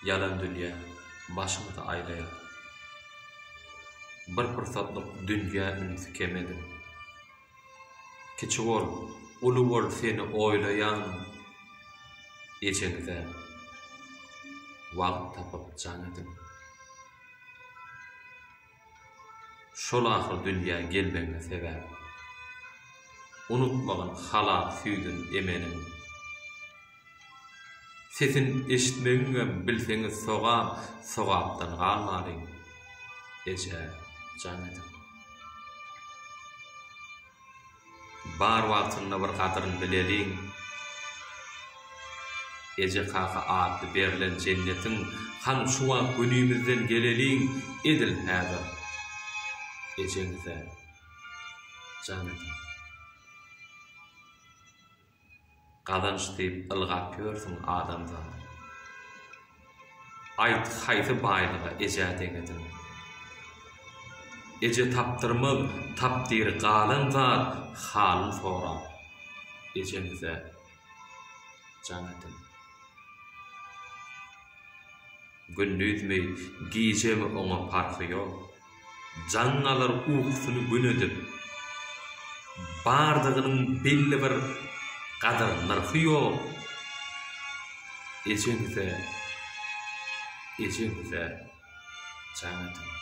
yalan dünýä başymyza aýlaýar. Bir pyrsatlyk dünýä ünsi kemedi. Kiçik bol, uly bol seni oýlaýan eçeňde wagt tapyp janydyň. Şol ahyr dünýä gelmegine sebäp. Unutmagyň halak süýdün emenin. Sesin eşitmegiňe bilseňiz sogapdan galmadyň. Eje janydyň. Bar wagtynda bir gadyryny bileliň. Eje kaka adly berilen jennetiň han şu wagt günümizden geleliň edil häzir. Ejeňize janydyň. Gadanç diýip ylgap ýörsiň adamda. Aýt haýsy baýlyga eje deňediň. Eje tapdyrmyk, tapdyr galan zat halyn sorap. Ejeňize janydyň. Gündüzmi, gijemi oňa farky ýok. Jannalar uykusyny günedip, bardygynyň belli bir gadar narxy ýok. Ejeňize janydyň.